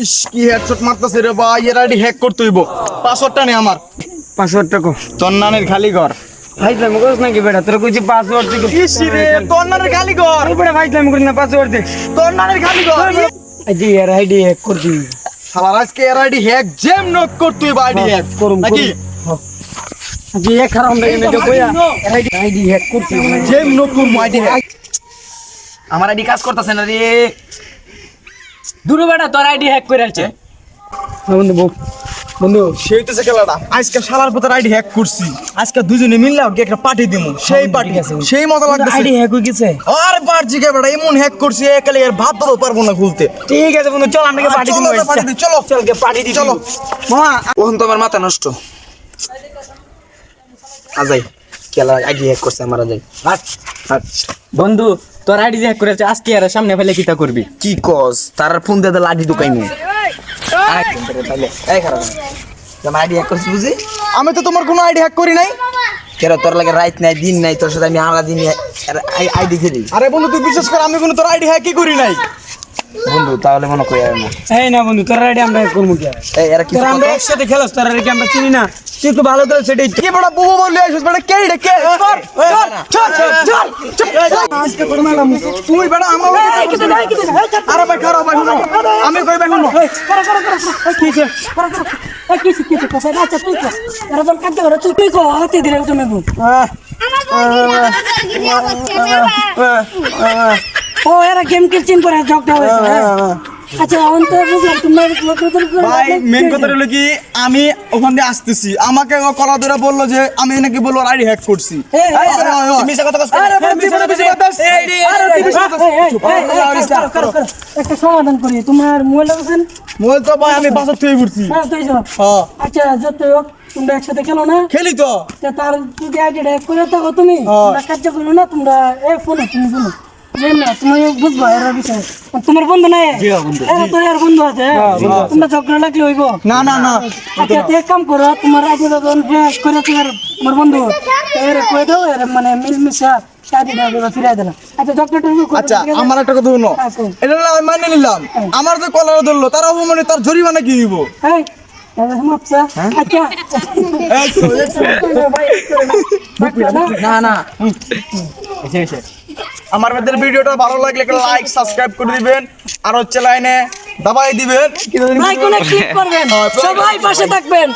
ইস কি হেডশট মারতাছে রে ভাই, এর আইডি হ্যাক করতে হইব। পাসওয়ার্ডটা নে আমার। পাসওয়ার্ডটা কো তোর নানের খালি ঘর। ফাইজলামি করিস নাকি বেটা? তোর কইছি পাসওয়ার্ড দিকে ইস রে তোর নানের খালি ঘর। এই বেটা ফাইজলামি করিস না, পাসওয়ার্ড দে। তোর নানের খালি ঘর। আইডি এর আইডি হ্যাক করছি। শালার আজকে এর আইডি হ্যাক জেম নক করতে হইব আইডি হ্যাক। করুম নাকি আজ এক হারাম দেখে না কইয়া আইডি হ্যাক করছি। জেম নক করব আইডি হ্যাক। আমার আইডি কাজ করতেছে না রে। দুরু বেটা তোর আইডি হ্যাক করে আছে। বন্ধু বন্ধু সেই তো সে খেলাটা আজকে শালার পুতার আইডি হ্যাক করছি। আজকে দুজনে মিললে ওকে একটা পার্টি দিমু। সেই পার্টি সেই মজা লাগতেছে। আইডি হ্যাক হয়ে গেছে। আর বারজি কে বেটা এমন হ্যাক করছি একালে এর ভাত তো পারবো না খুলতে। ঠিক আছে বন্ধু, চল আমরা পার্টি দিই। চলো চল কে পার্টি দিই। চলো মামা ওহন তো আমার মাথা নষ্ট। আজাই খেলা আইডি হ্যাক করছে আমার আজাই। বন্ধু তোর আইডি হ্যাক করেছে, আজকে আর সামনে ফেলে কিটা করবি? কি কস তার ফোন দিয়ে লাঠি ঢুকাইমু। এই খারাপ তোমার আইডি হ্যাক করছিস বুঝি? আমি তো তোমার কোনো আইডি হ্যাক করি নাই। কেন তোর লাগে রাত নাই দিন নাই, তোর সাথে আমি আলাদা দিন আইডি খেলি। আরে বন্ধু তুই বিশ্বাস কর আমি কোনো তোর আইডি হ্যাকই করি নাই। বন্ধু তাহলে মনে করি আর না। এই না বন্ধু তোর আইডি আমরা হ্যাক করবো কি? এই এরা কি আমরা একসাথে খেলাস, তোর আইডি আমরা চিনি না। তুই একটু ভালো করে সেটাই কি বড় বুবু বললি আইছিস বেটা কে রে কে? চল চল চল চল আজকে বড় ম্যাডাম তুই বেটা আমরা আরে ভাই খারাপ ভাই শুনো আমি কই ভাই শুনো কি আছে? কি কথা আচ্ছা তুই কো এরা তো কাটতে করে তুই কো হাতে দিলে তুমি বল। ও এরা গেম কিলচিন করে ঝগড়া হয়েছে। আচ্ছা এখন তো বুঝলাম তোমার ভাই মেন কথা হলো কি আমি ওখান দিয়ে আসতেছি, আমাকে কলা ধরে বললো যে আমি নাকি বলবো আইডি হ্যাক করছি। মিছা কথা একটা সমাধান করি, তোমার মোবাইলটা বলছেন মোবাইল তো ভাই আমি বাসা থেকে ঘুরছি। আচ্ছা যত হোক তোমরা একসাথে খেলো না? খেলি তো তার যদি আইডিয়া হ্যাক করে থাকো তুমি কার্য করো না তোমরা। এই ফোনে তুমি শোনো না তুমি বুঝবো এর বিষয়। তোমার বন্ধু নাই? এরা তো এর বন্ধু আছে। তোমরা ঝগড়া লাগলে হইব না না না। আচ্ছা এক কাম করো, তোমার আইডিয়া যখন হ্যাক করে তোমার বন্ধু এর কয়ে দাও, এর মানে মিলমিশা ফিরাই দিলাম। আচ্ছা ঝগড়াটা আচ্ছা আমার একটা কথা শুনো, এটা না আমি মানিয়ে নিলাম, আমার যে কলার ধরলো তার অপমানে তার জরিমানা কি দিব? না না আমার ভিডিওটা ভালো লাগলে একটা লাইক সাবস্ক্রাইব করে দিবেন, আর হচ্ছে লাইনে দাবাই দিবেন, ক্লিক করবেন, সবাই পাশে থাকবেন।